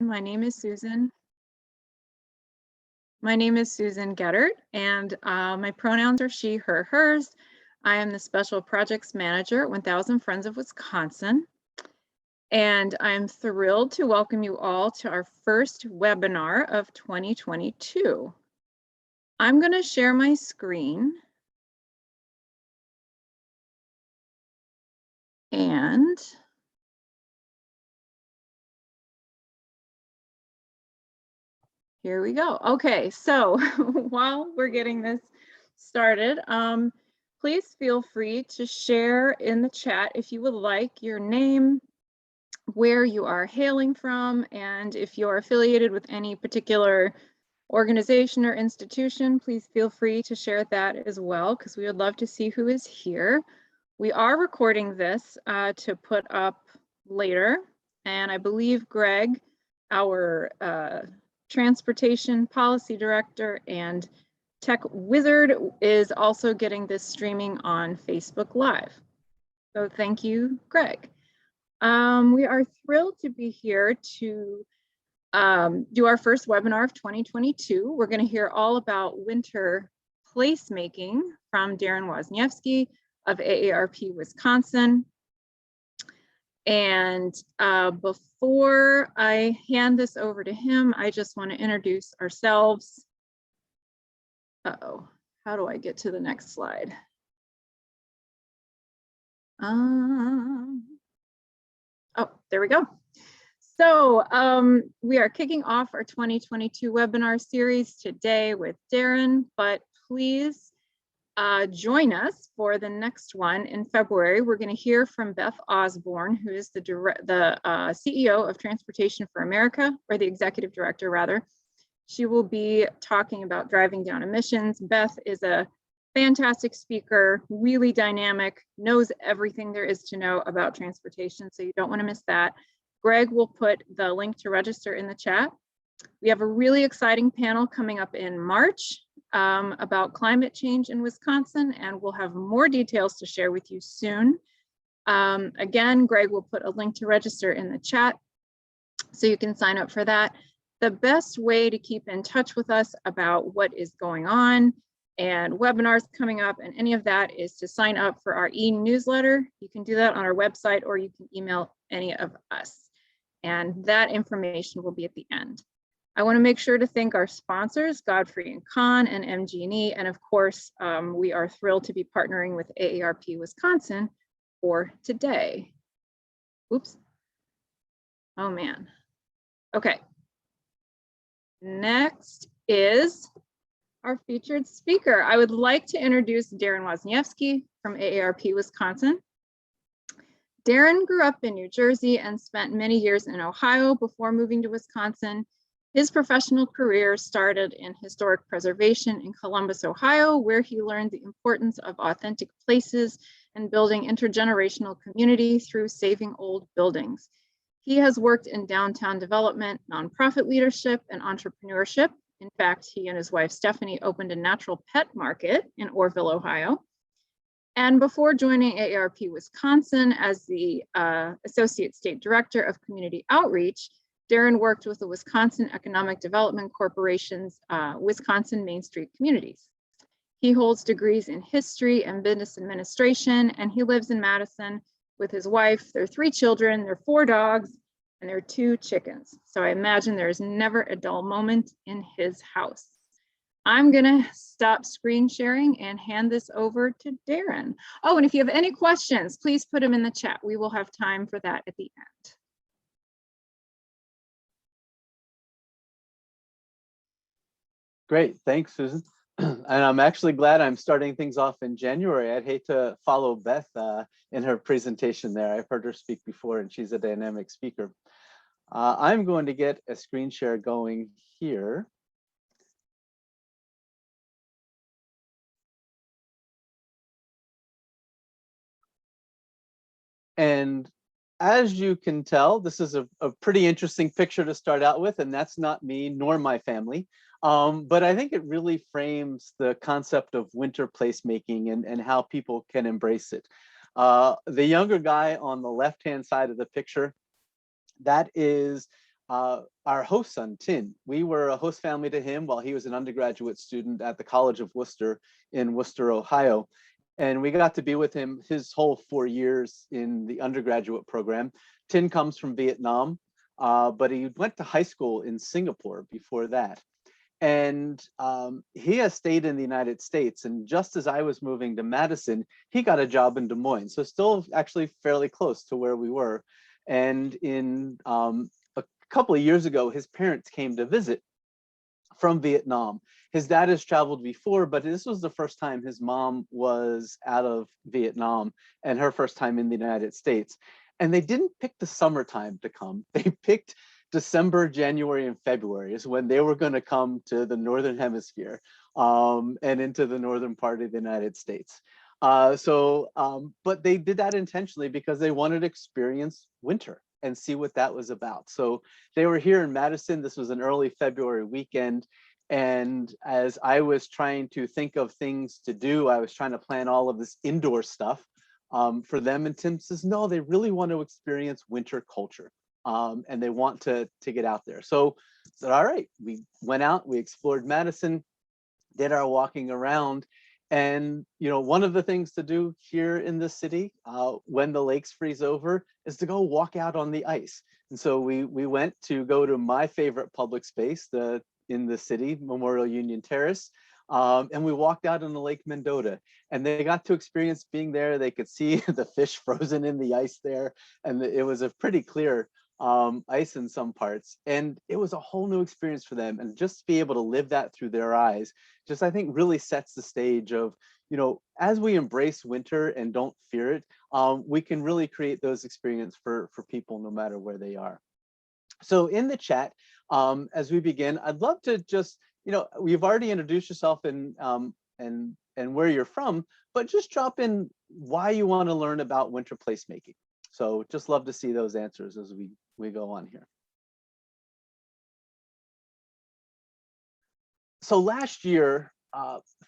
My name is Susan. My name is Susan Gettert, and my pronouns are she, her, hers. I am the Special Projects Manager at 1000 Friends of Wisconsin. And I'm thrilled to welcome you all to our first webinar of 2022. I'm going to share my screen. And here we go. Okay, so while we're getting this started, please feel free to share in the chat if you would like your name, where you are hailing from, and if you're affiliated with any particular organization or institution, please feel free to share that as well, because we would love to see who is here. We are recording this to put up later, and I believe Greg, our Transportation Policy Director and Tech Wizard, is also getting this streaming on Facebook Live. So thank you, Greg. We are thrilled to be here to do our first webinar of 2022. We're going to hear all about winter placemaking from Darrin Wasniewski of AARP-Wisconsin. And before I hand this over to him, I just want to introduce ourselves. Uh-oh, how do I get to the next slide? Oh, there we go. So we are kicking off our 2022 webinar series today with Darrin, but please join us for the next one in February. We're going to hear from Beth Osborne, who is the CEO of Transportation for America, or the executive director rather. She will be talking about driving down emissions. Beth is a fantastic speaker, really dynamic, knows everything there is to know about transportation, so you don't want to miss that. Greg will put the link to register in the chat. We have a really exciting panel coming up in March about climate change in Wisconsin, and we'll have more details to share with you soon. Again, Greg will put a link to register in the chat so you can sign up for that. The best way to keep in touch with us about what is going on and webinars coming up and any of that is to sign up for our e-newsletter. You can do that on our website, or you can email any of us. And that information will be at the end. I want to make sure to thank our sponsors, Godfrey & Kahn and MG&E, and of course, we are thrilled to be partnering with AARP-Wisconsin for today. Oops. Oh man. Okay. Next is our featured speaker. I would like to introduce Darrin Wasniewski from AARP-Wisconsin. Darrin grew up in New Jersey and spent many years in Ohio before moving to Wisconsin. His professional career started in historic preservation in Columbus, Ohio, where he learned the importance of authentic places and building intergenerational community through saving old buildings. He has worked in downtown development, nonprofit leadership, and entrepreneurship. In fact, he and his wife, Stephanie, opened a natural pet market in Orrville, Ohio. And before joining AARP-Wisconsin as the Associate State Director of Community Outreach, Darrin worked with the Wisconsin Economic Development Corporation's Wisconsin Main Street Communities. He holds degrees in history and business administration, and he lives in Madison with his wife, their 3 children, their 4 dogs, and their 2 chickens. So I imagine there is never a dull moment in his house. I'm gonna stop screen sharing and hand this over to Darrin. Oh, and if you have any questions, please put them in the chat. We will have time for that at the end. Great, thanks, Susan. And I'm actually glad I'm starting things off in January. I'd hate to follow Beth in her presentation there. I've heard her speak before, and she's a dynamic speaker. I'm going to get a screen share going here. And as you can tell, this is a pretty interesting picture to start out with, and that's not me nor my family. But I think it really frames the concept of winter placemaking and how people can embrace it. The younger guy on the left-hand side of the picture, that is our host son, Tin. We were a host family to him while he was an undergraduate student at the College of Worcester in Worcester, Ohio. And we got to be with him his whole 4 years in the undergraduate program. Tin comes from Vietnam, but he went to high school in Singapore before that. And he has stayed in the United States. And just as I was moving to Madison, he got a job in Des Moines. So still actually fairly close to where we were. And in a couple of years ago, his parents came to visit from Vietnam. His dad has traveled before, but this was the first time his mom was out of Vietnam and her first time in the United States. And they didn't pick the summertime to come. They picked December, January, and February is when they were going to come to the Northern Hemisphere and into the northern part of the United States. But they did that intentionally because they wanted to experience winter and see what that was about. So they were here in Madison. This was an early February weekend. And as I was trying to think of things to do, I was trying to plan all of this indoor stuff for them. And Tim says, no, they really want to experience winter culture. And they want to get out there. So I said, all right, we went out, we explored Madison, did our walking around. And one of the things to do here in the city when the lakes freeze over is to go walk out on the ice. And so we went to go to my favorite public space in the city, Memorial Union Terrace. And we walked out on the Lake Mendota, and they got to experience being there. They could see the fish frozen in the ice there. And it was a pretty clear ice in some parts, and it was a whole new experience for them. And just to be able to live that through their eyes, just I think really sets the stage of, as we embrace winter and don't fear it, we can really create those experiences for people no matter where they are. So in the chat, as we begin, I'd love to just, you've already introduced yourself and where you're from, but just drop in why you want to learn about winter placemaking. So just love to see those answers as we go on here. So last year,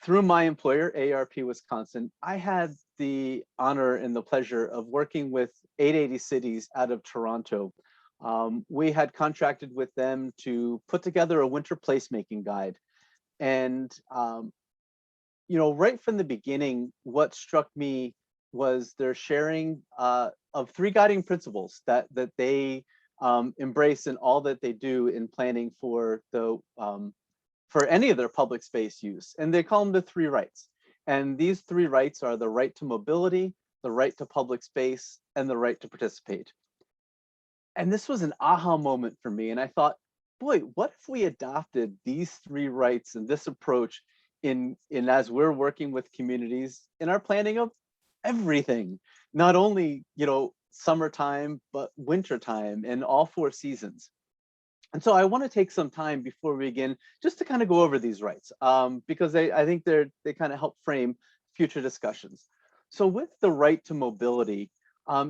through my employer, AARP-Wisconsin, I had the honor and the pleasure of working with 880 Cities out of Toronto. We had contracted with them to put together a winter placemaking guide. And, right from the beginning, what struck me was their sharing of 3 guiding principles that they embrace in all that they do in planning for any of their public space use. And they call them the 3 rights. And these 3 rights are the right to mobility, the right to public space, and the right to participate. And this was an aha moment for me. And I thought, boy, what if we adopted these 3 rights and this approach in as we're working with communities in our planning of everything, not only, summertime, but wintertime and all 4 seasons. And so I want to take some time before we begin just to kind of go over these rights, because I think they kind of help frame future discussions. So with the right to mobility,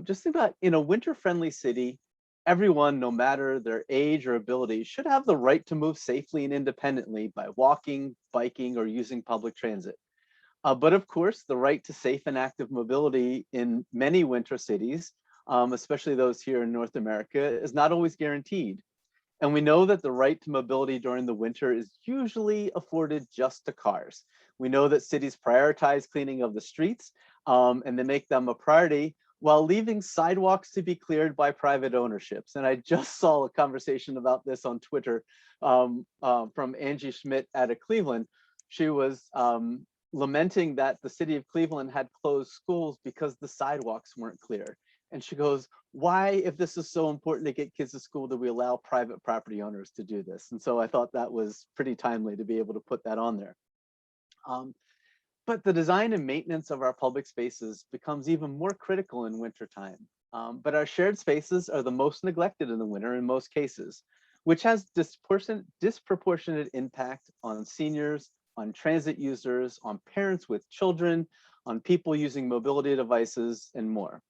just think about in a winter-friendly city, everyone, no matter their age or ability, should have the right to move safely and independently by walking, biking, or using public transit. But of course, the right to safe and active mobility in many winter cities, especially those here in North America, is not always guaranteed. And we know that the right to mobility during the winter is usually afforded just to cars. We know that cities prioritize cleaning of the streets and they make them a priority while leaving sidewalks to be cleared by private ownerships. And I just saw a conversation about this on Twitter from Angie Schmidt out of Cleveland. She was lamenting that the city of Cleveland had closed schools because the sidewalks weren't clear. And she goes, why, if this is so important to get kids to school, do we allow private property owners to do this? And so I thought that was pretty timely to be able to put that on there. But the design and maintenance of our public spaces becomes even more critical in wintertime. But our shared spaces are the most neglected in the winter in most cases, which has disproportionate impact on seniors, on transit users, on parents with children, on people using mobility devices, and more.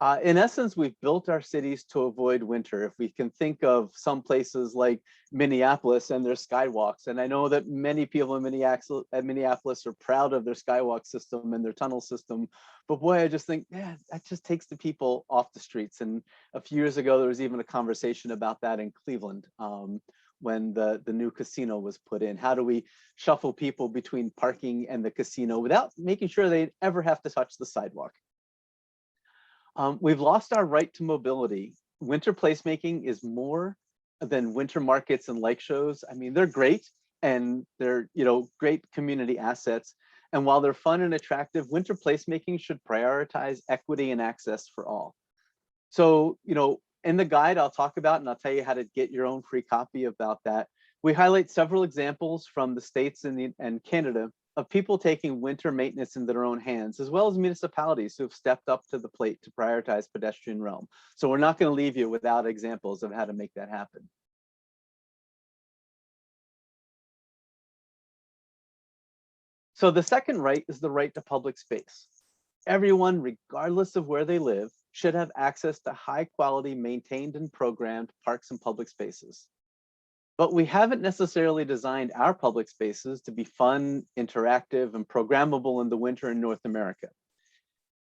In essence, we've built our cities to avoid winter. If we can think of some places like Minneapolis and their skywalks, and I know that many people in Minneapolis are proud of their skywalk system and their tunnel system, but boy, I just think, yeah, that just takes the people off the streets. And a few years ago, there was even a conversation about that in Cleveland when the new casino was put in. How do we shuffle people between parking and the casino without making sure they ever have to touch the sidewalk? We've lost our right to mobility. Winter placemaking is more than winter markets and lake shows. I mean, they're great and they're, great community assets. And while they're fun and attractive, winter placemaking should prioritize equity and access for all. So, in the guide, I'll talk about, and I'll tell you how to get your own free copy about that. We highlight several examples from the States and Canada of people taking winter maintenance in their own hands, as well as municipalities who have stepped up to the plate to prioritize pedestrian realm. So we're not going to leave you without examples of how to make that happen. So the second right is the right to public space. Everyone, regardless of where they live, should have access to high quality, maintained and programmed parks and public spaces. But we haven't necessarily designed our public spaces to be fun, interactive, and programmable in the winter in North America.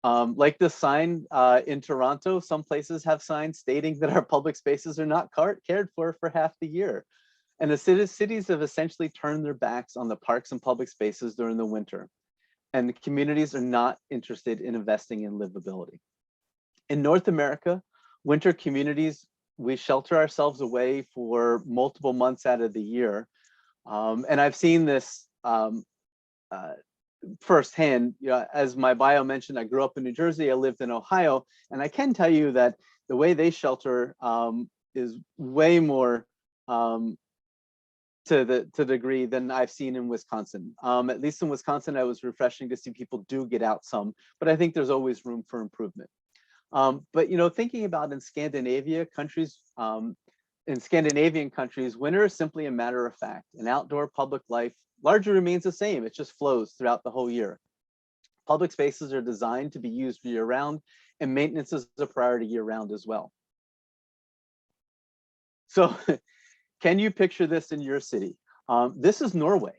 Like this sign in Toronto, some places have signs stating that our public spaces are not cared for half the year. And the cities have essentially turned their backs on the parks and public spaces during the winter. And the communities are not interested in investing in livability. In North America, winter communities, we shelter ourselves away for multiple months out of the year. And I've seen this firsthand. As my bio mentioned, I grew up in New Jersey, I lived in Ohio, and I can tell you that the way they shelter is way more to the degree than I've seen in Wisconsin. At least in Wisconsin, it was refreshing to see people do get out some, but I think there's always room for improvement. But thinking about in Scandinavia countries, in Scandinavian countries, winter is simply a matter of fact. And outdoor public life largely remains the same. It just flows throughout the whole year. Public spaces are designed to be used year-round, and maintenance is a priority year-round as well. So can you picture this in your city? This is Norway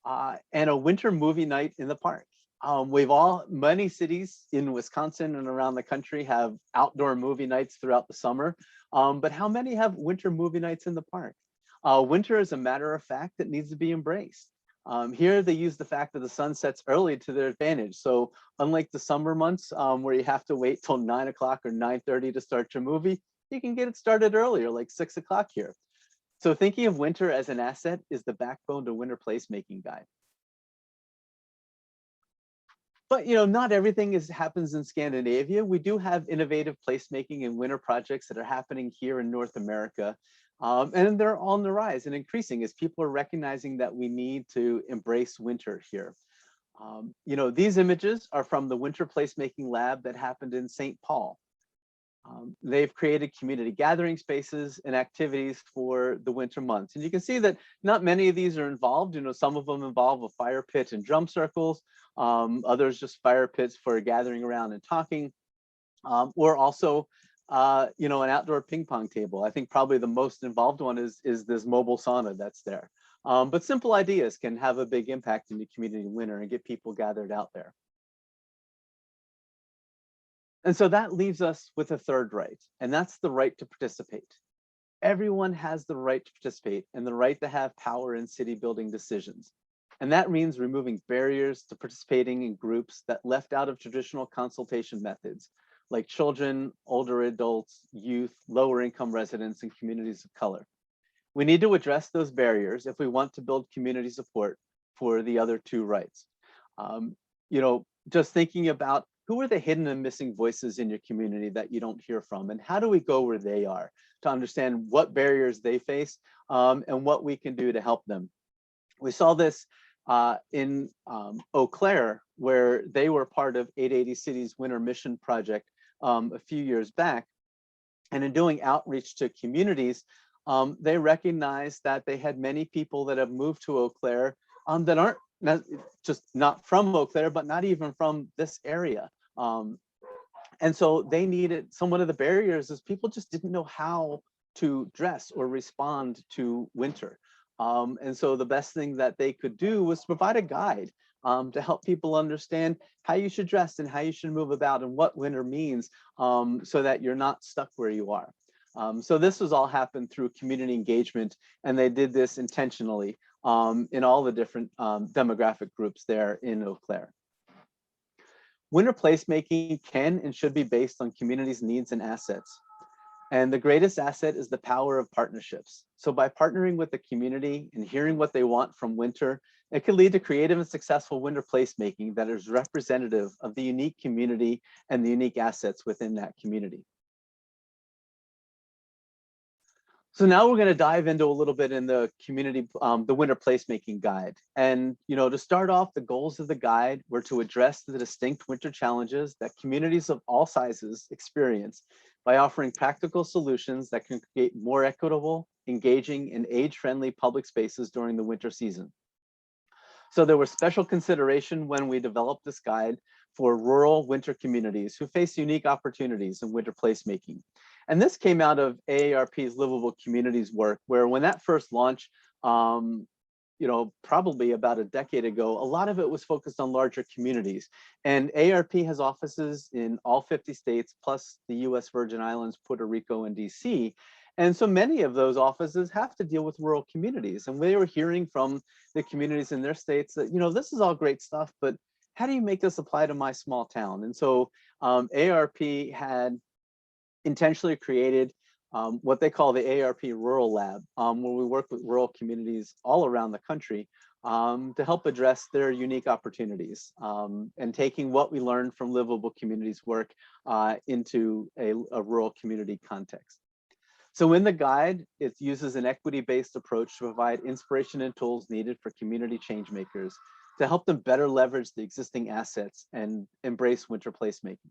and a winter movie night in the park. Many cities in Wisconsin and around the country have outdoor movie nights throughout the summer, but how many have winter movie nights in the park? Winter is a matter of fact that needs to be embraced. Here they use the fact that the sun sets early to their advantage. So unlike the summer months where you have to wait till 9 o'clock or 9:30 to start your movie, you can get it started earlier, like 6 o'clock here. So thinking of winter as an asset is the backbone to winter placemaking guide. But not everything happens in Scandinavia. We do have innovative placemaking and winter projects that are happening here in North America. And they're on the rise and increasing as people are recognizing that we need to embrace winter here. These images are from the Winter Placemaking Lab that happened in St. Paul. They've created community gathering spaces and activities for the winter months. And you can see that not many of these are involved. Some of them involve a fire pit and drum circles, others just fire pits for gathering around and talking, or also, an outdoor ping pong table. I think probably the most involved one is this mobile sauna that's there. But simple ideas can have a big impact in the community in winter and get people gathered out there. And so that leaves us with a third right, and that's the right to participate. Everyone has the right to participate and the right to have power in city building decisions. And that means removing barriers to participating in groups that left out of traditional consultation methods, like children, older adults, youth, lower income residents, and communities of color. We need to address those barriers if we want to build community support for the other two rights. Just thinking about who are the hidden and missing voices in your community that you don't hear from, and how do we go where they are to understand what barriers they face and what we can do to help them. We saw this in Eau Claire, where they were part of 880 Cities Winter Mission Project a few years back. And in doing outreach to communities, they recognized that they had many people that have moved to Eau Claire that aren't just not from Eau Claire, but not even from this area. And so they needed, some one of the barriers is people just didn't know how to dress or respond to winter. And so the best thing that they could do was provide a guide to help people understand how you should dress and how you should move about and what winter means, so that you're not stuck where you are. So this was all happened through community engagement, and they did this intentionally in all the different demographic groups there in Eau Claire. Winter placemaking can and should be based on communities' needs and assets. And the greatest asset is the power of partnerships. So by partnering with the community and hearing what they want from winter, it can lead to creative and successful winter placemaking that is representative of the unique community and the unique assets within that community. So now we're going to dive into a little bit in the community, the winter placemaking guide. And, to start off, the goals of the guide were to address the distinct winter challenges that communities of all sizes experience by offering practical solutions that can create more equitable, engaging, and age-friendly public spaces during the winter season. So there was special consideration when we developed this guide for rural winter communities who face unique opportunities in winter placemaking. And this came out of AARP's Livable Communities work, where when that first launched, probably about a decade ago, a lot of it was focused on larger communities. And AARP has offices in all 50 states, plus the US Virgin Islands, Puerto Rico, and DC. And so many of those offices have to deal with rural communities. And we were hearing from the communities in their states that, this is all great stuff, but how do you make this apply to my small town? And so AARP had intentionally created what they call the AARP Rural Lab, where we work with rural communities all around the country to help address their unique opportunities, and taking what we learned from Livable Communities work into a rural community context. So in the guide, it uses an equity-based approach to provide inspiration and tools needed for community change makers to help them better leverage the existing assets and embrace winter placemaking.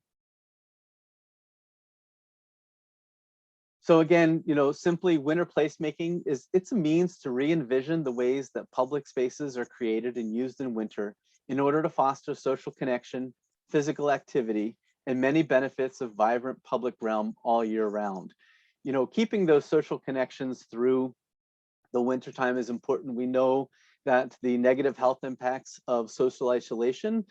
So again, simply winter placemaking it's a means to re-envision the ways that public spaces are created and used in winter in order to foster social connection, physical activity, and many benefits of vibrant public realm all year round. Keeping those social connections through the wintertime is important. We know that the negative health impacts of social isolation,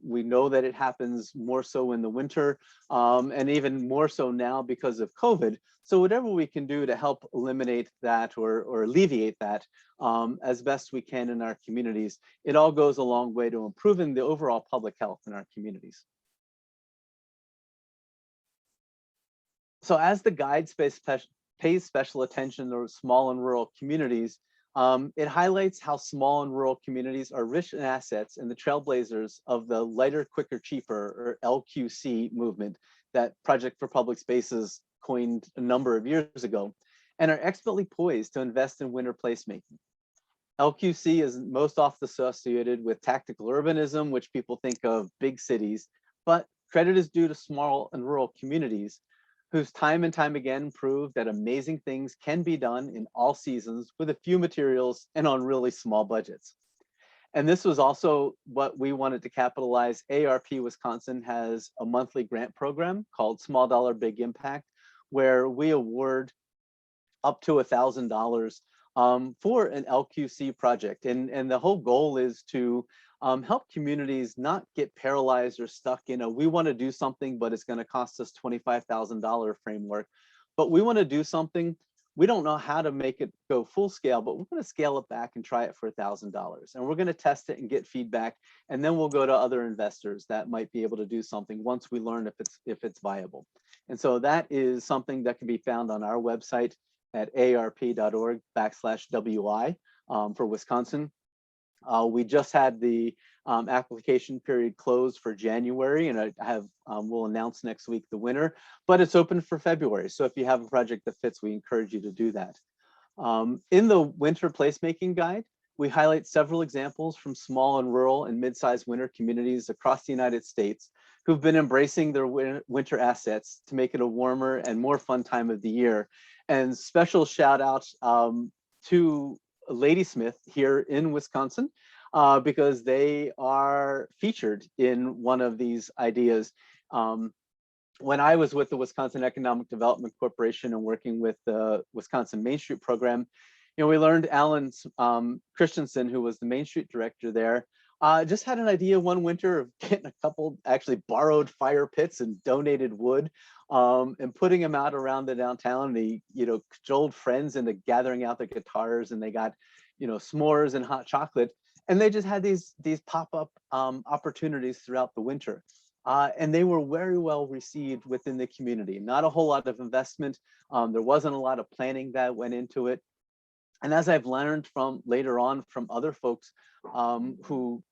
we know that it happens more so in the winter, and even more so now because of COVID. So whatever we can do to help eliminate that or alleviate that as best we can in our communities, it all goes a long way to improving the overall public health in our communities. So as the guide pays special attention to small and rural communities, it highlights how small and rural communities are rich in assets and the trailblazers of the lighter, quicker, cheaper, or LQC movement that Project for Public Spaces coined a number of years ago, and are expertly poised to invest in winter placemaking. LQC is most often associated with tactical urbanism, which people think of big cities, but credit is due to small and rural communities whose time and time again proved that amazing things can be done in all seasons with a few materials and on really small budgets. And this was also what we wanted to capitalize. AARP-Wisconsin has a monthly grant program called Small Dollar Big Impact, where we award up to $1,000 for an LQC project. And the whole goal is to help communities not get paralyzed or stuck in a, we want to do something, but it's going to cost us $25,000 framework. But we want to do something, we don't know how to make it go full scale, but we're going to scale it back and try it for $1,000. And we're going to test it and get feedback. And then we'll go to other investors that might be able to do something once we learn if it's viable. And so that is something that can be found on our website at aarp.org/WI for Wisconsin. We just had the application period closed for January, and we'll announce next week the winner, but it's open for February. So if you have a project that fits, we encourage you to do that. In the winter placemaking guide, we highlight several examples from small and rural and mid-sized winter communities across the United States who've been embracing their winter assets to make it a warmer and more fun time of the year. And special shout out to Ladysmith here in Wisconsin, because they are featured in one of these ideas. when I was with the Wisconsin Economic Development Corporation and working with the Wisconsin Main Street program, we learned Alan Christensen, who was the Main Street director there, just had an idea one winter of getting a couple actually borrowed fire pits and donated wood, and putting them out around the downtown. They, cajoled friends into gathering out their guitars, and they got, s'mores and hot chocolate. And they just had these pop-up opportunities throughout the winter. And they were very well received within the community. Not a whole lot of investment. There wasn't a lot of planning that went into it. And as I've learned from later on from other folks who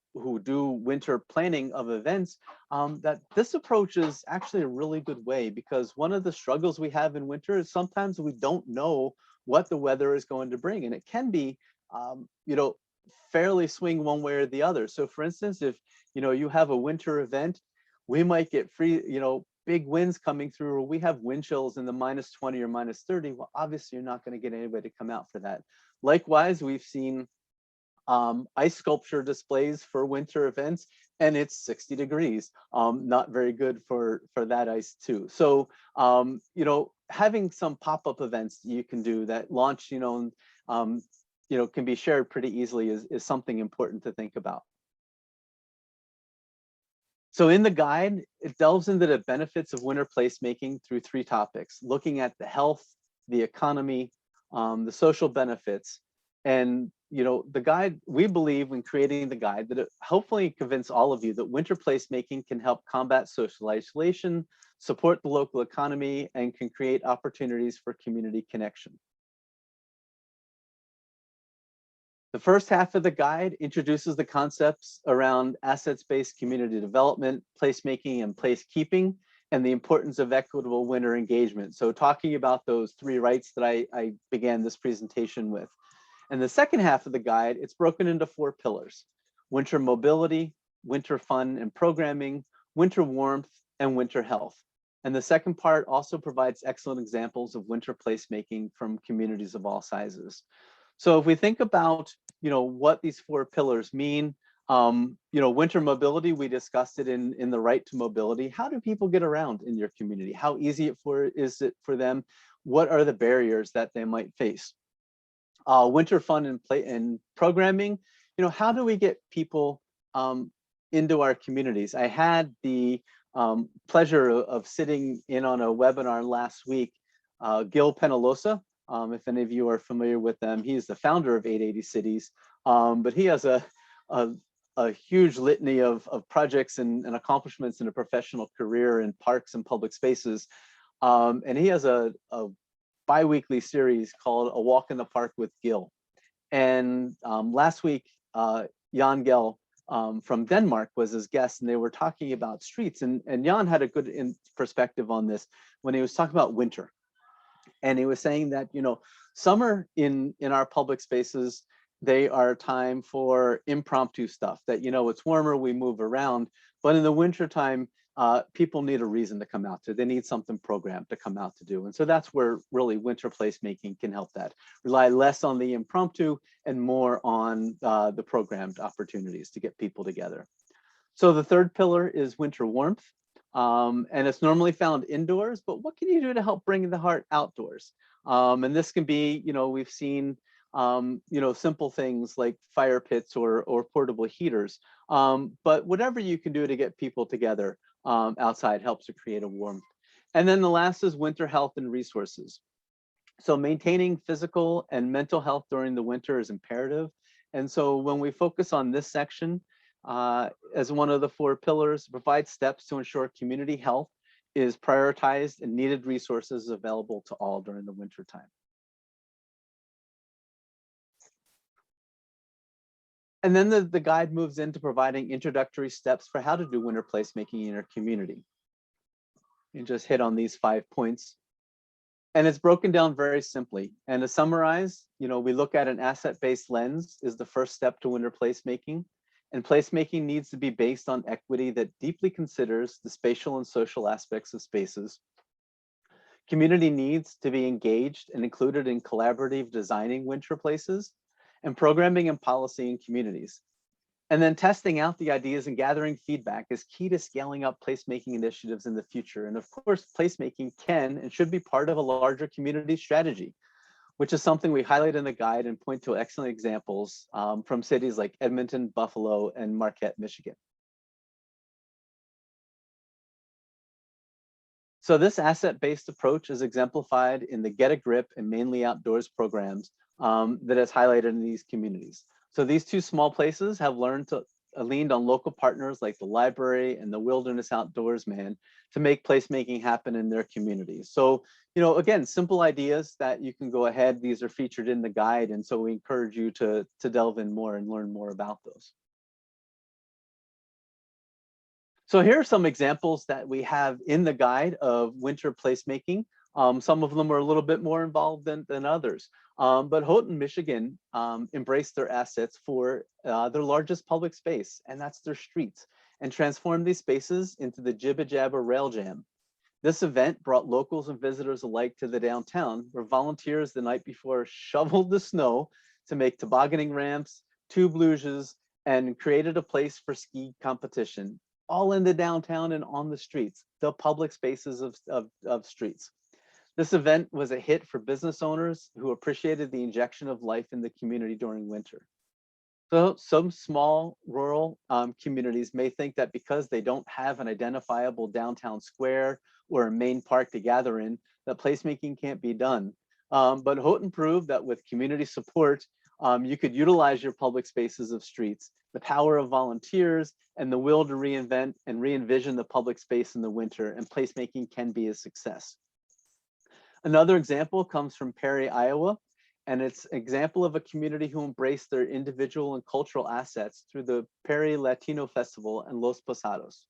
do winter planning of events, that this approach is actually a really good way, because one of the struggles we have in winter is sometimes we don't know what the weather is going to bring. And it can be, fairly swing one way or the other. So for instance, if, you have a winter event, we might get big winds coming through, or we have wind chills in the -20 or -30. Well, obviously you're not going to get anybody to come out for that. Likewise, we've seen ice sculpture displays for winter events, and it's 60 degrees. Not very good for that ice too. So, having some pop-up events you can do that launch, can be shared pretty easily is something important to think about. So in the guide, it delves into the benefits of winter placemaking through 3 topics: looking at the health, the economy, the social benefits. And the guide, we believe when creating the guide that it hopefully convince all of you that winter placemaking can help combat social isolation, support the local economy, and can create opportunities for community connection. The first half of the guide introduces the concepts around assets-based community development, placemaking, and placekeeping, and the importance of equitable winter engagement. So talking about those 3 rights that I began this presentation with. And the second half of the guide, it's broken into 4 pillars: winter mobility, winter fun and programming, winter warmth, and winter health. And the second part also provides excellent examples of winter placemaking from communities of all sizes. So if we think about, what these 4 pillars mean, winter mobility, we discussed it in the right to mobility. How do people get around in your community? How easy is it for them? What are the barriers that they might face? Winter fun and programming, how do we get people into our communities? I had the pleasure of sitting in on a webinar last week. Gil Penalosa, if any of you are familiar with them, he's the founder of 880 Cities, but he has a huge litany of projects and accomplishments in a professional career in parks and public spaces. And he has a bi-weekly series called A Walk in the Park with Gil. And last week, Jan Gell from Denmark was his guest, and they were talking about streets. And Jan had a good perspective on this when he was talking about winter. And he was saying that, summer in our public spaces, they are time for impromptu stuff that, it's warmer, we move around. But in the wintertime, people need a reason to come out to. They need something programmed to come out to do. And so that's where really winter placemaking can help that. Rely less on the impromptu and more on the programmed opportunities to get people together. So the third pillar is winter warmth. And it's normally found indoors, but what can you do to help bring the heart outdoors? And this can be, we've seen, simple things like fire pits or portable heaters. But whatever you can do to get people together outside helps to create a warmth. And then the last is winter health and resources. So maintaining physical and mental health during the winter is imperative. And so when we focus on this section, as one of the 4 pillars, provide steps to ensure community health is prioritized and needed resources available to all during the winter time. And then the guide moves into providing introductory steps for how to do winter placemaking in your community. You just hit on these 5 points. And it's broken down very simply. And to summarize, we look at an asset-based lens is the first step to winter placemaking. And placemaking needs to be based on equity that deeply considers the spatial and social aspects of spaces. Community needs to be engaged and included in collaborative designing winter places, and programming and policy in communities. And then testing out the ideas and gathering feedback is key to scaling up placemaking initiatives in the future. And of course, placemaking can and should be part of a larger community strategy, which is something we highlight in the guide and point to excellent examples from cities like Edmonton, Buffalo, and Marquette, Michigan. So this asset-based approach is exemplified in the Get a Grip and Mainly Outdoors programs that is highlighted in these communities. So these two small places have leaned on local partners like the library and the Wilderness Outdoorsman to make placemaking happen in their communities. So, again, simple ideas that you can go ahead. These are featured in the guide. And so we encourage you to delve in more and learn more about those. So here are some examples that we have in the guide of winter placemaking. Some of them are a little bit more involved than others. But Houghton, Michigan embraced their assets for their largest public space, and that's their streets, and transformed these spaces into the Jibba Jabba Rail Jam. This event brought locals and visitors alike to the downtown, where volunteers the night before shoveled the snow to make tobogganing ramps, tube luges, and created a place for ski competition, all in the downtown and on the streets, the public spaces of streets. This event was a hit for business owners who appreciated the injection of life in the community during winter. So some small rural communities may think that because they don't have an identifiable downtown square or a main park to gather in, that placemaking can't be done. But Houghton proved that with community support, you could utilize your public spaces of streets, the power of volunteers, and the will to reinvent and re-envision the public space in the winter, and placemaking can be a success. Another example comes from Perry, Iowa, and it's an example of a community who embraced their individual and cultural assets through the Perry Latino Festival and Los Posados.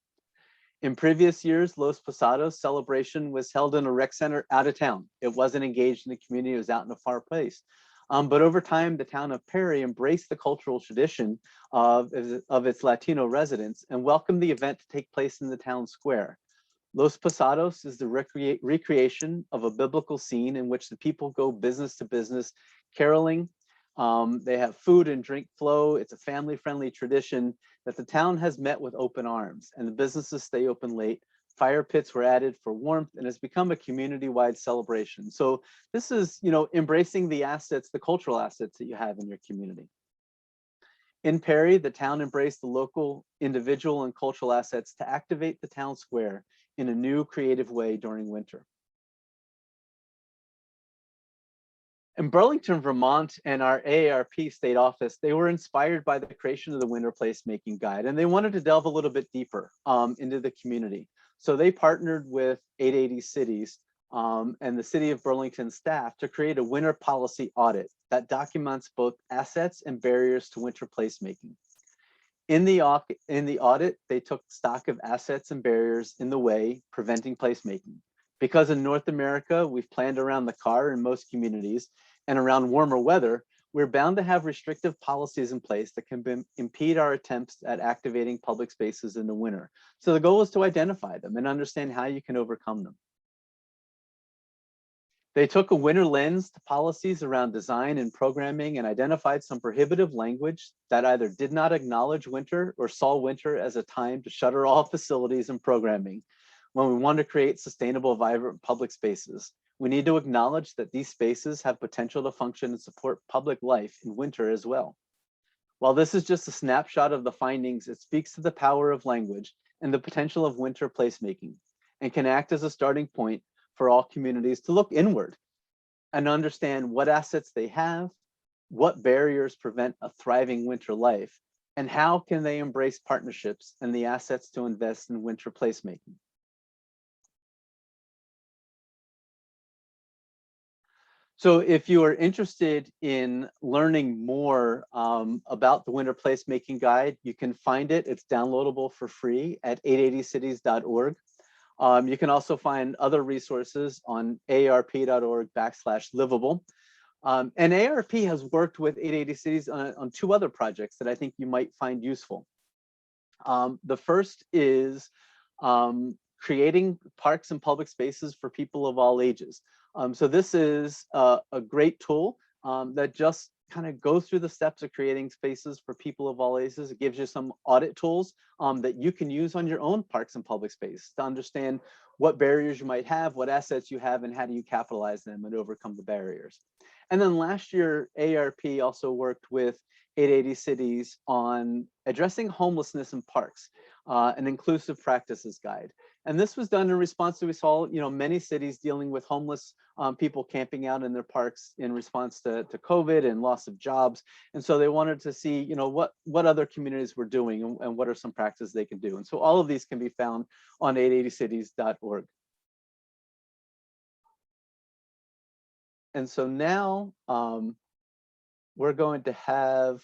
In previous years, Los Posados celebration was held in a rec center out of town. It wasn't engaged in the community, it was out in a far place. But over time, the town of Perry embraced the cultural tradition of its Latino residents and welcomed the event to take place in the town square. Los Posados is the recreation of a biblical scene in which the people go business to business, caroling. They have food and drink flow. It's a family-friendly tradition that the town has met with open arms, and the businesses stay open late. Fire pits were added for warmth, and it's become a community-wide celebration. So this is, embracing the assets, the cultural assets that you have in your community. In Perry, the town embraced the local, individual, and cultural assets to activate the town square in a new, creative way during winter. In Burlington, Vermont, and our AARP state office, they were inspired by the creation of the Winter Placemaking Guide, and they wanted to delve a little bit deeper into the community. So they partnered with 880 Cities and the City of Burlington staff to create a winter policy audit that documents both assets and barriers to winter placemaking. In the audit, they took stock of assets and barriers in the way preventing placemaking. Because in North America, we've planned around the car in most communities, and around warmer weather, we're bound to have restrictive policies in place that can impede our attempts at activating public spaces in the winter. So the goal is to identify them and understand how you can overcome them. They took a winter lens to policies around design and programming and identified some prohibitive language that either did not acknowledge winter or saw winter as a time to shutter all facilities and programming. When we want to create sustainable, vibrant public spaces, we need to acknowledge that these spaces have potential to function and support public life in winter as well. While this is just a snapshot of the findings, it speaks to the power of language and the potential of winter placemaking, and can act as a starting point for all communities to look inward and understand what assets they have, what barriers prevent a thriving winter life, and how can they embrace partnerships and the assets to invest in winter placemaking. So if you are interested in learning more about the Winter Placemaking Guide, you can find it. It's downloadable for free at 880cities.org. You can also find other resources on aarp.org/livable. And AARP has worked with 880 Cities on two other projects that I think you might find useful. The first is creating parks and public spaces for people of all ages. So this is a great tool that just kind of go through the steps of creating spaces for people of all ages. It gives you some audit tools that you can use on your own parks and public space to understand what barriers you might have, what assets you have, and how do you capitalize them and overcome the barriers. And then last year, AARP also worked with 880 cities on addressing homelessness in parks, an inclusive practices guide. And this was done in response to, we saw, many cities dealing with homeless people camping out in their parks in response to COVID and loss of jobs. And so they wanted to see, what other communities were doing and what are some practices they can do. And so all of these can be found on 880cities.org. And so now we're going to have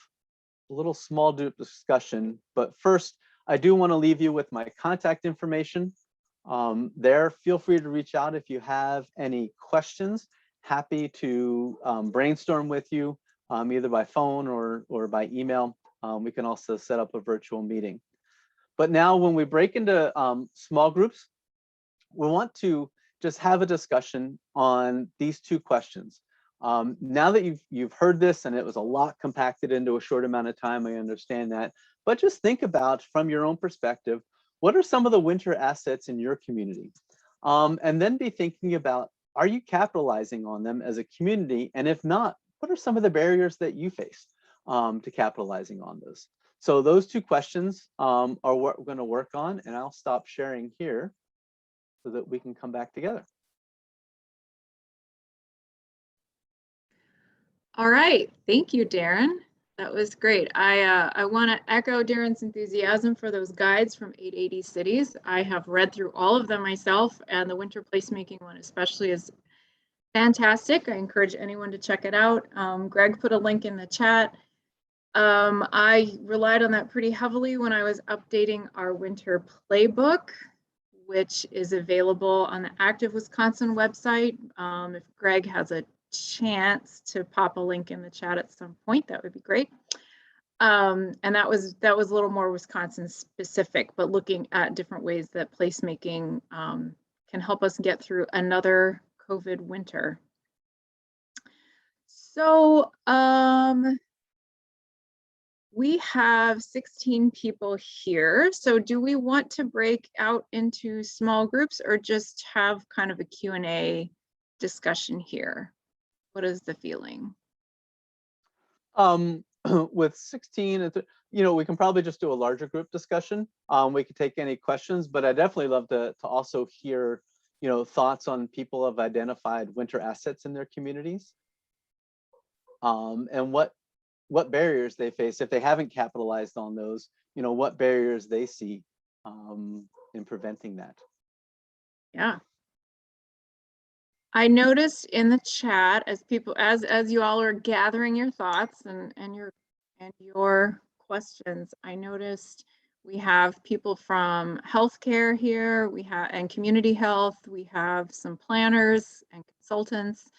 a little small group discussion, but first, I do want to leave you with my contact information. There, feel free to reach out if you have any questions. Happy to brainstorm with you, either by phone or by email. We can also set up a virtual meeting. But now when we break into small groups, we want to just have a discussion on these two questions. Now that you've heard this, and it was a lot compacted into a short amount of time, I understand that, but just think about, from your own perspective, what are some of the winter assets in your community? And then be thinking about, are you capitalizing on them as a community? And if not, what are some of the barriers that you face to capitalizing on those? So those two questions are what we're going to work on, and I'll stop sharing here so that we can come back together. All right, thank you, Darrin. That was great. I want to echo Darrin's enthusiasm for those guides from 880 cities. I have read through all of them myself, and the winter placemaking one especially is fantastic. I encourage anyone to check it out. Greg put a link in the chat. I relied on that pretty heavily when I was updating our winter playbook, which is available on the Active Wisconsin website. If Greg has a chance to pop a link in the chat at some point, that would be great. And that was a little more Wisconsin specific, but looking at different ways that placemaking can help us get through another COVID winter. So we have 16 people here. So do we want to break out into small groups or just have kind of a Q&A discussion here? What is the feeling? With 16, we can probably just do a larger group discussion. We could take any questions, but I definitely love to also hear, thoughts on people have identified winter assets in their communities, and what barriers they face if they haven't capitalized on those. What barriers they see in preventing that. Yeah. I noticed in the chat as you all are gathering your thoughts and your questions, I noticed we have people from healthcare here, and community health, we have some planners and consultants.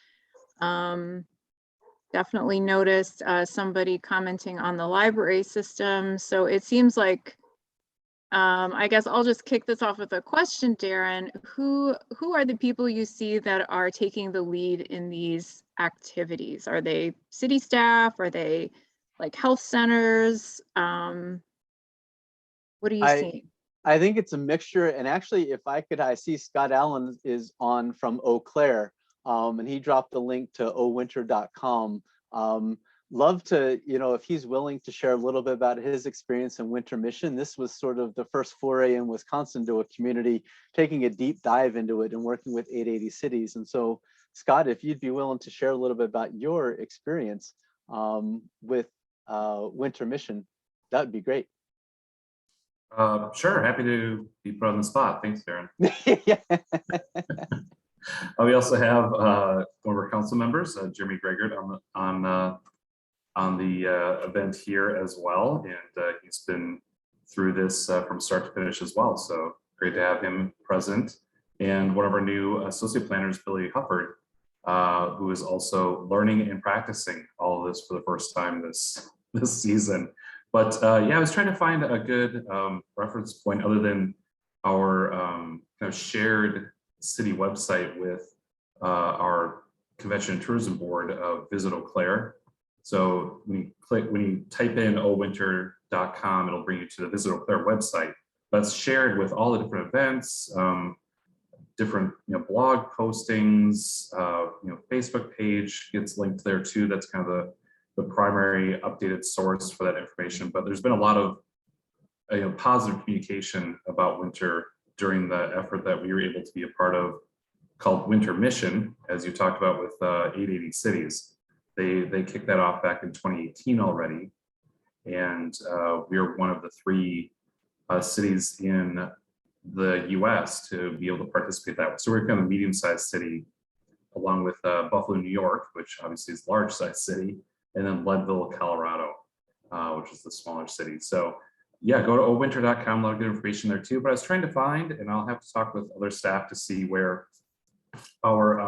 Definitely noticed somebody commenting on the library system. So it seems like I guess I'll just kick this off with a question, Darrin. Who are the people you see that are taking the lead in these activities? Are they city staff? Are they like health centers? What are you seeing? I think it's a mixture. And actually, if I could, I see Scott Allen is on from Eau Claire, and he dropped the link to owinter.com. Love to, if he's willing to share a little bit about his experience in Winter Mission. This was sort of the first foray in Wisconsin to a community, taking a deep dive into it and working with 880 cities. And so, Scott, if you'd be willing to share a little bit about your experience with Winter Mission, that would be great. Sure, happy to be put on the spot. Thanks, Darrin. Yeah. We also have one of our council members, Jeremy Gregard, on the event here as well, and he's been through this from start to finish as well. So great to have him present. And one of our new associate planners, Billy Hufford, who is also learning and practicing all of this for the first time this season. But yeah, I was trying to find a good reference point other than our kind of shared city website with our Convention and Tourism Board of Visit Eau Claire. So when you type in owinter.com, it'll bring you to the Visit Eau Claire website. That's shared with all the different events, different blog postings, Facebook page gets linked there too. That's kind of the primary updated source for that information. But there's been a lot of positive communication about winter during the effort that we were able to be a part of, called Winter Mission, as you talked about with 880 Cities. They kicked that off back in 2018 already, and we are one of the 3 cities in the U.S. to be able to participate that way. So we're kind of a medium-sized city, along with Buffalo, New York, which obviously is a large-sized city, and then Leadville, Colorado, which is the smaller city. So yeah, go to owinter.com, a lot of good information there too. But I was trying to find, and I'll have to talk with other staff to see where our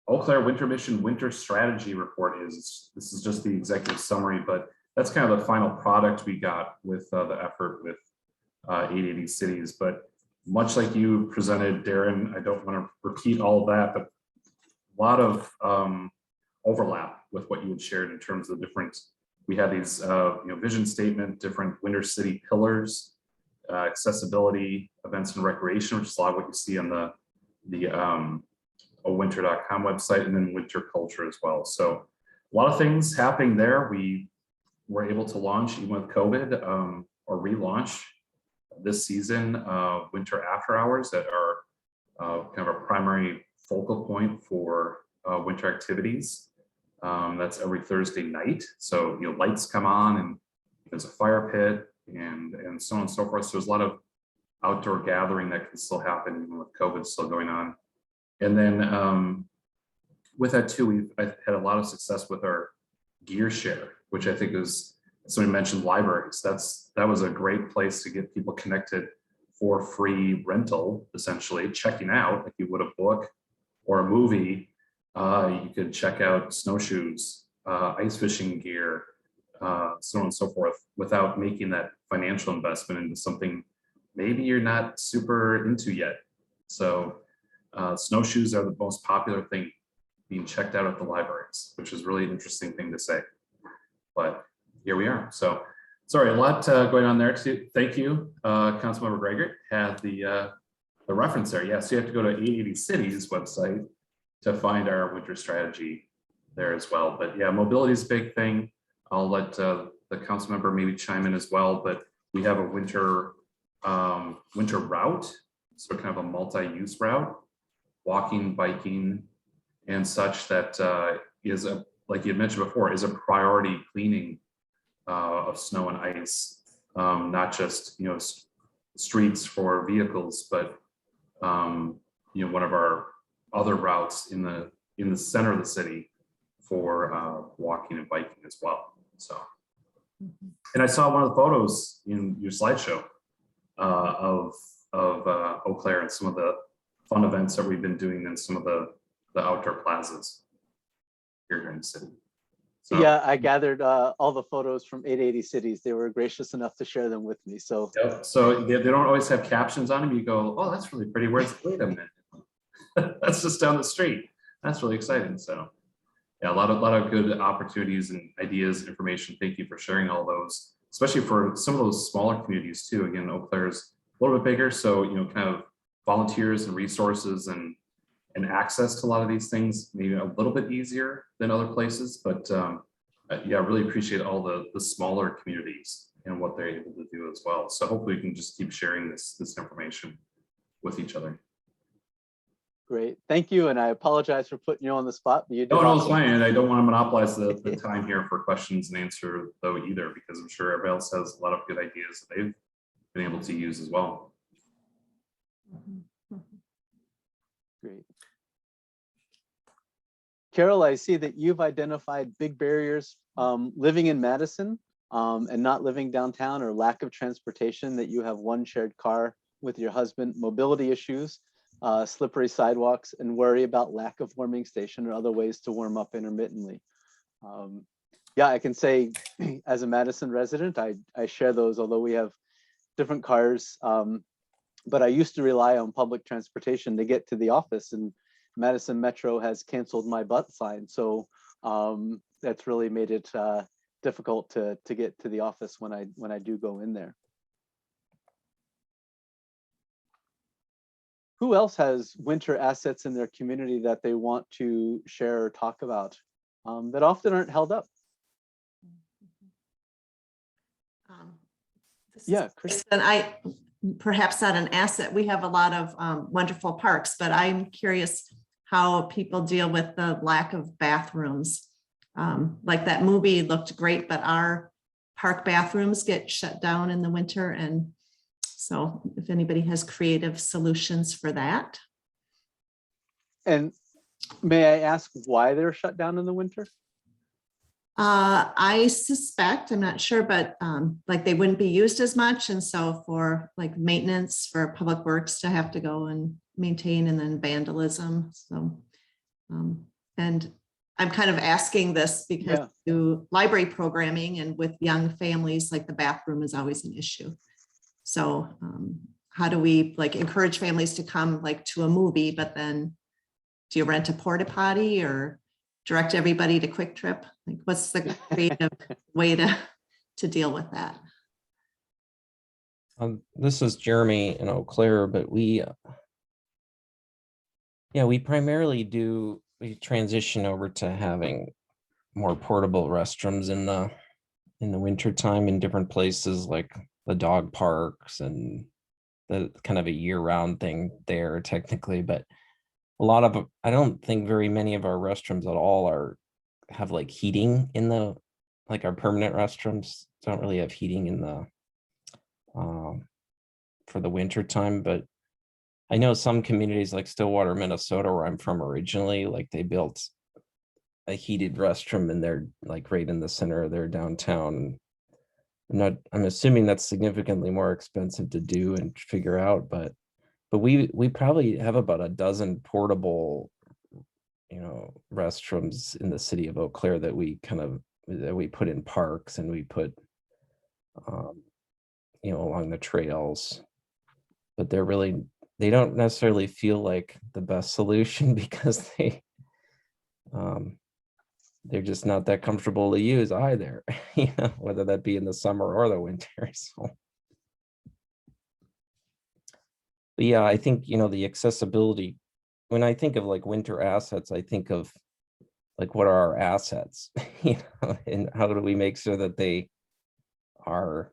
Eau Claire Winter Mission Winter Strategy Report is. This is just the executive summary, but that's kind of the final product we got with the effort with 880 Cities. But much like you presented, Darrin, I don't want to repeat all of that, but a lot of overlap with what you had shared in terms of different. We had these vision statement, different winter city pillars, accessibility, events and recreation, which is a lot of what you see on the owinter.com website, and then winter culture as well. So a lot of things happening there. We were able to launch, even with COVID, or relaunch this season, winter after hours that are kind of a primary focal point for winter activities. That's every Thursday night. So lights come on, and there's a fire pit, and so on and so forth. So there's a lot of outdoor gathering that can still happen even with COVID still going on. And then with that too, we've had a lot of success with our gear share, which I think is, somebody mentioned libraries. That was a great place to get people connected for free rental, essentially checking out like you would a book or a movie. You could check out snowshoes, ice fishing gear, so on and so forth, without making that financial investment into something maybe you're not super into yet. So snowshoes are the most popular thing being checked out at the libraries, which is really an interesting thing to say. But here we are. So sorry, a lot going on there too. Thank you, Councilmember Greger had the reference there. Yeah, so you have to go to 880 Cities website to find our winter strategy there as well. But yeah, mobility is a big thing. I'll let the council member maybe chime in as well, but we have a winter route, so kind of a multi-use route, walking, biking, and such, that is like you had mentioned before, is a priority cleaning of snow and ice, not just streets for vehicles, but one of our other routes in the center of the city for walking and biking as well. So, and I saw one of the photos in your slideshow of Eau Claire and some of the fun events that we've been doing in some of the outdoor plazas here in the city. So, yeah, I gathered all the photos from 880 Cities. They were gracious enough to share them with me. So, yep. So they don't always have captions on them. You go, oh, that's really pretty. Where's wait a minute? That's just down the street. That's really exciting. So yeah, a lot of good opportunities and ideas, information. Thank you for sharing all those, especially for some of those smaller communities too. Again, Eau Claire's a little bit bigger, so kind of volunteers and resources and access to a lot of these things maybe a little bit easier than other places. But yeah, I really appreciate all the smaller communities and what they're able to do as well. So hopefully we can just keep sharing this information with each other. great, thank you, and I apologize for putting you on the spot. But you did no, it's awesome. fine. And I don't want to monopolize the time here for questions and answer though either, because I'm sure everybody else has a lot of good ideas that they've been able to use as well. Great. Carol, I see that you've identified big barriers living in Madison and not living downtown, or lack of transportation, that you have one shared car with your husband, mobility issues, slippery sidewalks, and worry about lack of warming station or other ways to warm up intermittently. Yeah, I can say as a Madison resident, I share those, although we have different cars. But I used to rely on public transportation to get to the office, and Madison Metro has canceled my butt sign. So that's really made it difficult to get to the office when I do go in there. Who else has winter assets in their community that they want to share or talk about that often aren't held up? Yeah, Kristen, perhaps not an asset. We have a lot of wonderful parks, but I'm curious how people deal with the lack of bathrooms. Like that movie looked great, but our park bathrooms get shut down in the winter. And so if anybody has creative solutions for that. And may I ask why they're shut down in the winter? I suspect, I'm not sure, but like they wouldn't be used as much. And so for like maintenance for public works to have to go and maintain, and then vandalism. So, and I'm kind of asking this because do library programming, and with young families, like the bathroom is always an issue. So how do we like encourage families to come like to a movie, but then do you rent a porta potty or direct everybody to Quick Trip? Like, what's the creative way to deal with that? This is Jeremy in Eau Claire, but we primarily we transition over to having more portable restrooms in the winter time in different places, like the dog parks, and the kind of a year-round thing there technically. But a lot of, I don't think very many of our restrooms at all have like heating in like our permanent restrooms don't really have heating in the for the winter time. But I know some communities like Stillwater, Minnesota, where I'm from originally, like they built a heated restroom and they're like right in the center of their downtown. I'm assuming that's significantly more expensive to do and figure out, but we probably have about a dozen portable, restrooms in the city of Eau Claire that we put in parks, and we put, along the trails. But they don't necessarily feel like the best solution because they're just not that comfortable to use either, whether that be in the summer or the winter. So. But yeah, I think, the accessibility, when I think of like winter assets, I think of like, what are our assets, and how do we make sure that they are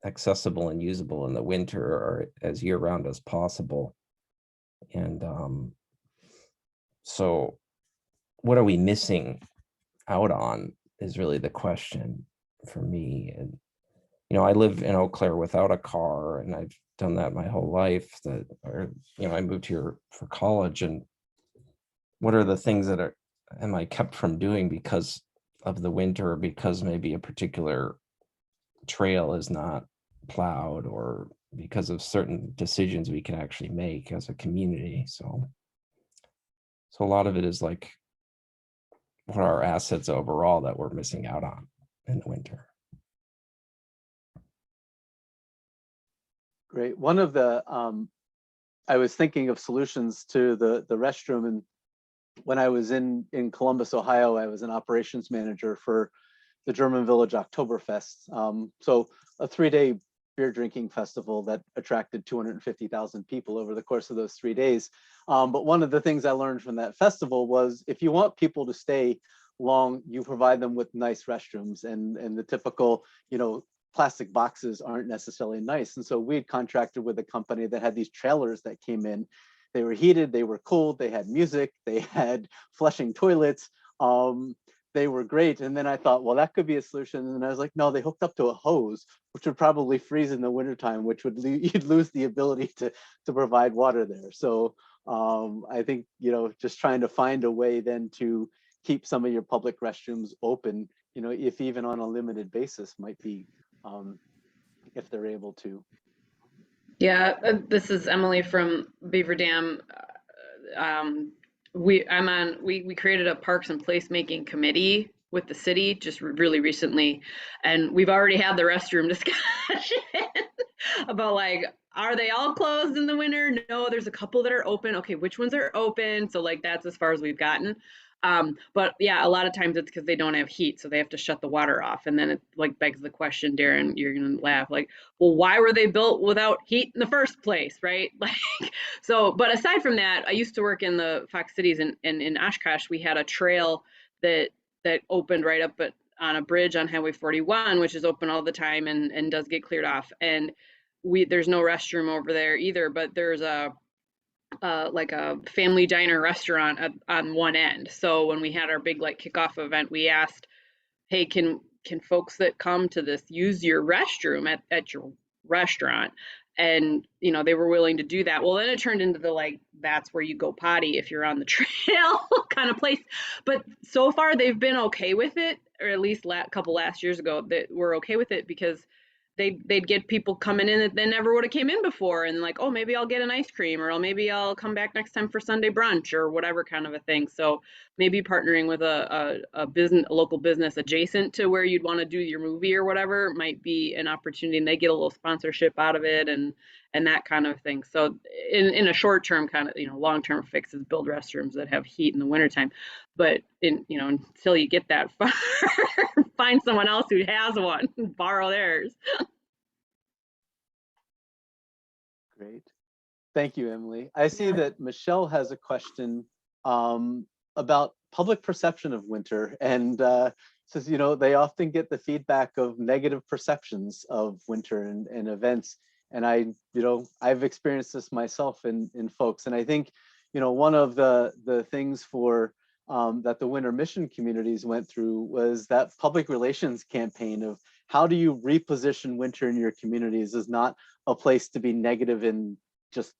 accessible and usable in the winter or as year round as possible. And so what are we missing out on is really the question for me. And, I live in Eau Claire without a car, and I've done that my whole life. I moved here for college, and what are the things that am I kept from doing because of the winter, or because maybe a particular trail is not plowed, or because of certain decisions we can actually make as a community. So a lot of it is like, what are our assets overall that we're missing out on in the winter? Great. One of the, I was thinking of solutions to the restroom, and when I was in Columbus, Ohio, I was an operations manager for the German Village Oktoberfest. So a 3-day beer drinking festival that attracted 250,000 people over the course of those 3 days. But one of the things I learned from that festival was, if you want people to stay long, you provide them with nice restrooms, and the typical, plastic boxes aren't necessarily nice. And so we had contracted with a company that had these trailers that came in. They were heated, they were cooled, they had music, they had flushing toilets. They were great. And then I thought, well, that could be a solution. And I was like, no, they hooked up to a hose, which would probably freeze in the wintertime, which would you'd lose the ability to provide water there. So I think, just trying to find a way then to keep some of your public restrooms open, if even on a limited basis, might be, if they're able to. Yeah, this is Emily from Beaver Dam. We created a parks and placemaking committee with the city just really recently, and we've already had the restroom discussion about like are they all closed in the winter? No, there's a couple that are open. Okay, which ones are open? So like that's as far as we've gotten. But yeah, a lot of times it's because they don't have heat, so they have to shut the water off. And then it like begs the question, Darren, you're gonna laugh, like, well, why were they built without heat in the first place, right? Like, so, but aside from that, I used to work in the Fox Cities, and in Oshkosh, we had a trail that opened right up on a bridge on Highway 41, which is open all the time and does get cleared off. And there's no restroom over there either, but there's a like a family diner restaurant on one end. So when we had our big like kickoff event, we asked, hey, can folks that come to this use your restroom at your restaurant? And they were willing to do that. Well, then it turned into the like, that's where you go potty if you're on the trail kind of place. But so far they've been okay with it, or at least couple last years ago that we're okay with it, because they'd get people coming in that they never would have came in before, and like, oh, maybe I'll get an ice cream, or maybe I'll come back next time for Sunday brunch or whatever kind of a thing. So maybe partnering with a local business adjacent to where you'd want to do your movie or whatever might be an opportunity, and they get a little sponsorship out of it and that kind of thing. So in a short term kind of, long term fix is build restrooms that have heat in the wintertime. But until you get that far, find someone else who has one and borrow theirs. Great. Thank you, Emily. I see that Michelle has a question about public perception of winter, and says, they often get the feedback of negative perceptions of winter and events. And I've experienced this myself in folks. And I think, one of the things for that the winter mission communities went through was that public relations campaign of how do you reposition winter in your communities as not a place to be negative and just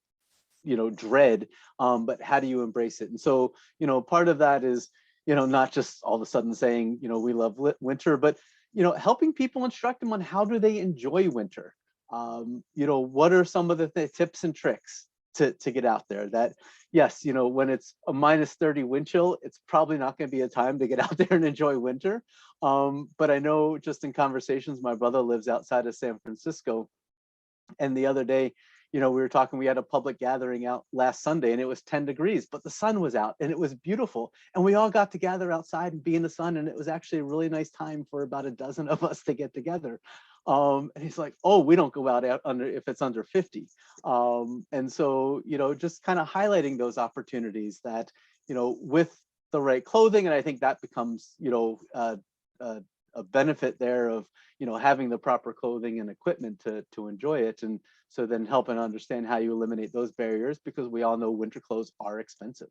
dread, but how do you embrace it? And so part of that is not just all of a sudden saying we love winter, but helping people, instruct them on how do they enjoy winter. What are some of the tips and tricks to get out there? That yes, when it's a -30 wind chill, it's probably not going to be a time to get out there and enjoy winter. But I know just in conversations, my brother lives outside of San Francisco, and the other day, we were talking, we had a public gathering out last Sunday and it was 10 degrees, but the sun was out and it was beautiful. And we all got to gather outside and be in the sun. And it was actually a really nice time for about a dozen of us to get together. And he's like, oh, we don't go out if it's under 50. And so, just kind of highlighting those opportunities that, with the right clothing. And I think that becomes, a benefit there of, having the proper clothing and equipment to enjoy it. And so then helping understand how you eliminate those barriers, because we all know winter clothes are expensive,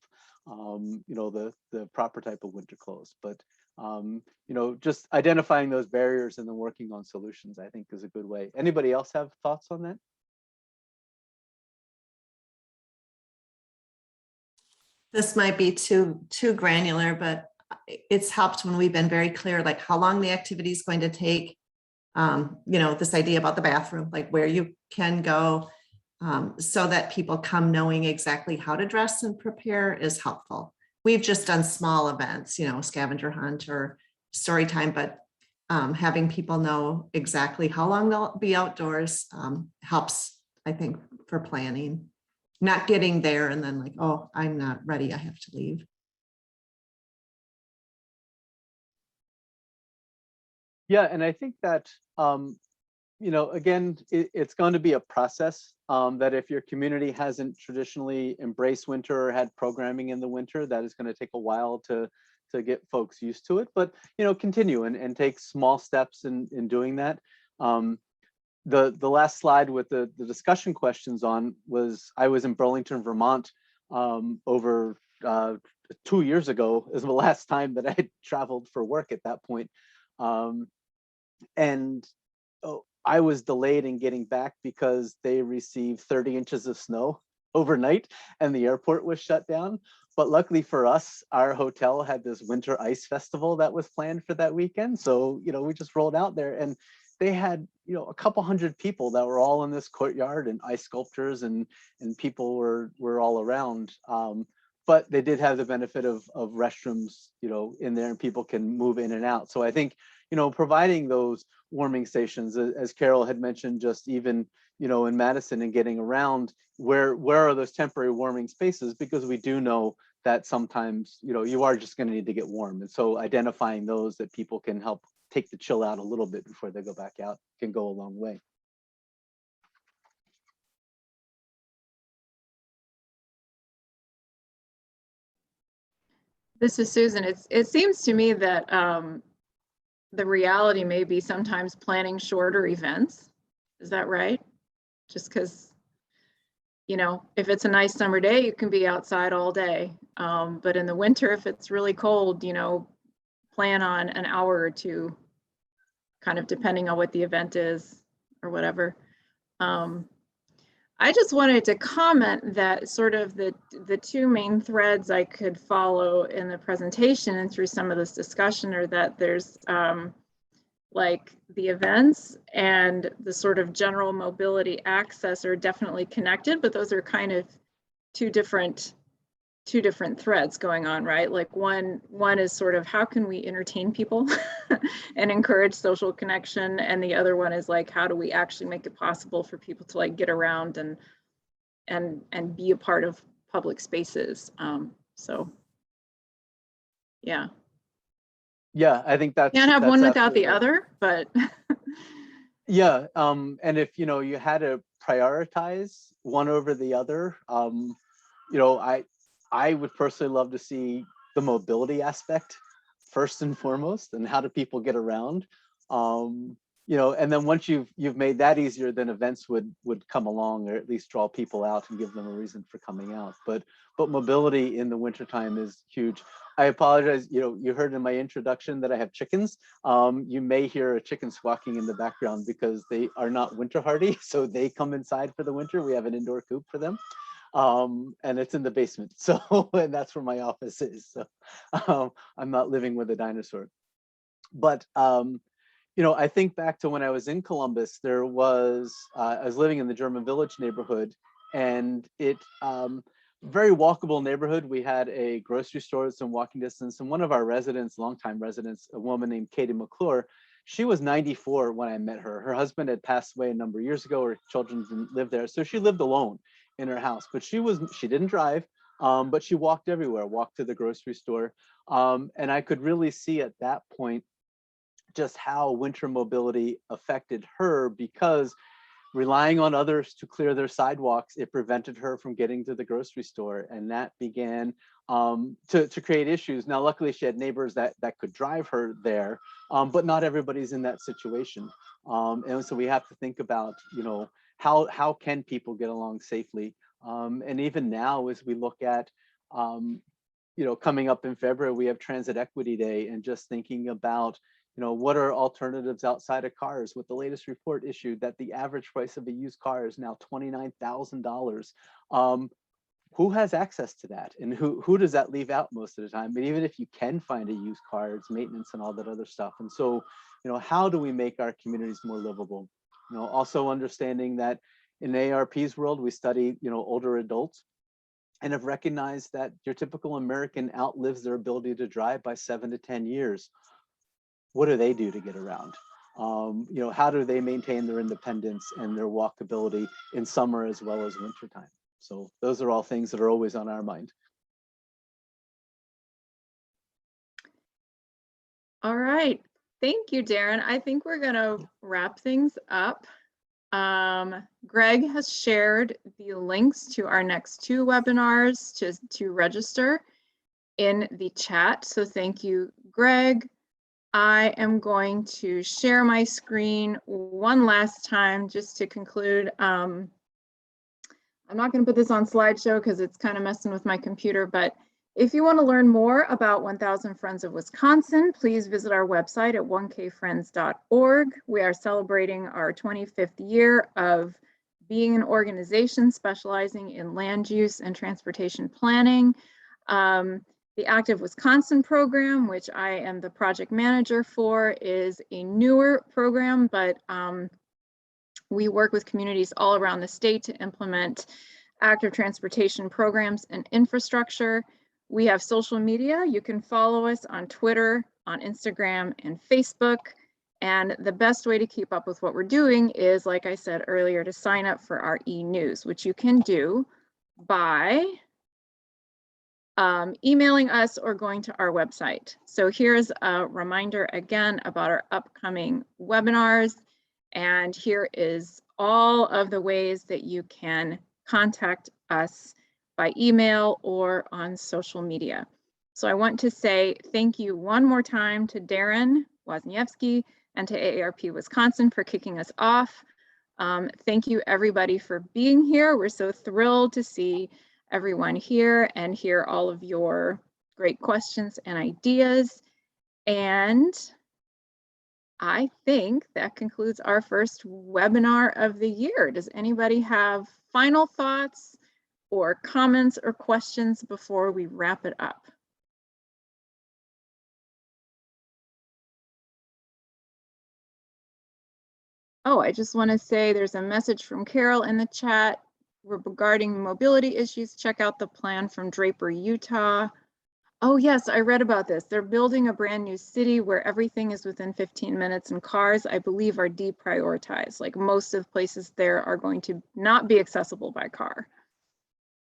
the proper type of winter clothes. But, just identifying those barriers and then working on solutions, I think is a good way. Anybody else have thoughts on that? This might be too granular, but it's helped when we've been very clear, like how long the activity is going to take. This idea about the bathroom, like where you can go, so that people come knowing exactly how to dress and prepare is helpful. We've just done small events, scavenger hunt or story time, but having people know exactly how long they'll be outdoors helps, I think, for planning. Not getting there and then like, oh, I'm not ready, I have to leave. Yeah, and I think that, again, it's going to be a process that if your community hasn't traditionally embraced winter or had programming in the winter, that is going to take a while to get folks used to it. But, continue and take small steps in doing that. The last slide with the discussion questions on was, I was in Burlington, Vermont over 2 years ago is the last time that I had traveled for work at that point. And I was delayed in getting back because they received 30 inches of snow overnight and the airport was shut down. But luckily for us, our hotel had this winter ice festival that was planned for that weekend. So, we just rolled out there and they had, a couple hundred people that were all in this courtyard, and ice sculptors and people were all around. but they did have the benefit of restrooms, in there, and people can move in and out. So I think, providing those warming stations, as Carol had mentioned, just even, in Madison and getting around, where are those temporary warming spaces? Because we do know that sometimes, you are just going to need to get warm. And so identifying those that people can help take the chill out a little bit before they go back out can go a long way. This is Susan. It seems to me that the reality may be sometimes planning shorter events. Is that right? Just because, if it's a nice summer day, you can be outside all day. But in the winter, if it's really cold, plan on an hour or two, kind of depending on what the event is or whatever. I just wanted to comment that sort of the two main threads I could follow in the presentation and through some of this discussion are that there's like the events and the sort of general mobility access are definitely connected, but those are kind of two different threads going on, right? Like one is sort of how can we entertain people and encourage social connection, and the other one is like how do we actually make it possible for people to like get around and be a part of public spaces. So yeah. Yeah, I think that's Can't have one without the absolutely other, but yeah. And if you had to prioritize one over the other, I would personally love to see the mobility aspect first and foremost, and how do people get around. And then once you've made that easier, then events would come along, or at least draw people out and give them a reason for coming out. But mobility in the wintertime is huge. I apologize, you heard in my introduction that I have chickens. You may hear a chicken squawking in the background because they are not winter hardy, so they come inside for the winter. We have an indoor coop for them. And it's in the basement, so and that's where my office is. So I'm not living with a dinosaur. But I think back to when I was in Columbus. There was I was living in the German Village neighborhood, and it very walkable neighborhood. We had a grocery store that's in walking distance, and one of our residents, longtime residents, a woman named Katie McClure, she was 94 when I met her. Her husband had passed away a number of years ago. Her children didn't live there, so she lived alone in her house. But she didn't drive, but she walked everywhere, walked to the grocery store, and I could really see at that point just how winter mobility affected her, because relying on others to clear their sidewalks, it prevented her from getting to the grocery store, and that began to create issues. Now, luckily, she had neighbors that could drive her there, but not everybody's in that situation, and so we have to think about, how can people get along safely, and even now, as we look at, coming up in February, we have Transit Equity Day, and just thinking about, what are alternatives outside of cars? With the latest report issued that the average price of a used car is now $29,000. Who has access to that, and who does that leave out most of the time? But even if you can find a used car, it's maintenance and all that other stuff. And so, how do we make our communities more livable? Also understanding that in AARP's world, we study, older adults, and have recognized that your typical American outlives their ability to drive by 7 to 10 years. What do they do to get around? How do they maintain their independence and their walkability in summer as well as wintertime? So those are all things that are always on our mind. all right. Thank you, Darrin. I think we're going to wrap things up. Greg has shared the links to our next 2 webinars to register in the chat. So thank you, Greg. I am going to share my screen one last time just to conclude. I'm not going to put this on slideshow because it's kind of messing with my computer, but if you want to learn more about 1000 Friends of Wisconsin, please visit our website at 1kfriends.org. We are celebrating our 25th year of being an organization specializing in land use and transportation planning. The Active Wisconsin program, which I am the project manager for, is a newer program, but we work with communities all around the state to implement active transportation programs and infrastructure. We have social media. You can follow us on Twitter, on Instagram, and Facebook. And the best way to keep up with what we're doing is, like I said earlier, to sign up for our e-news, which you can do by emailing us or going to our website. So here's a reminder again about our upcoming webinars. And here is all of the ways that you can contact us by email or on social media. So I want to say thank you one more time to Darrin Wasniewski and to AARP-Wisconsin for kicking us off. Thank you everybody for being here. We're so thrilled to see everyone here and hear all of your great questions and ideas. And I think that concludes our first webinar of the year. Does anybody have final thoughts or comments or questions before we wrap it up? Oh, I just want to say there's a message from Carol in the chat regarding mobility issues. Check out the plan from Draper, Utah. Oh yes, I read about this. They're building a brand new city where everything is within 15 minutes and cars, I believe, are deprioritized. Like most of the places there are going to not be accessible by car.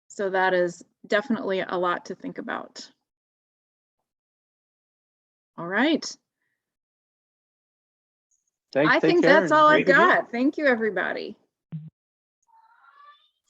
So that is definitely a lot to think about. All right. I think that's all I've got. Thank you, everybody.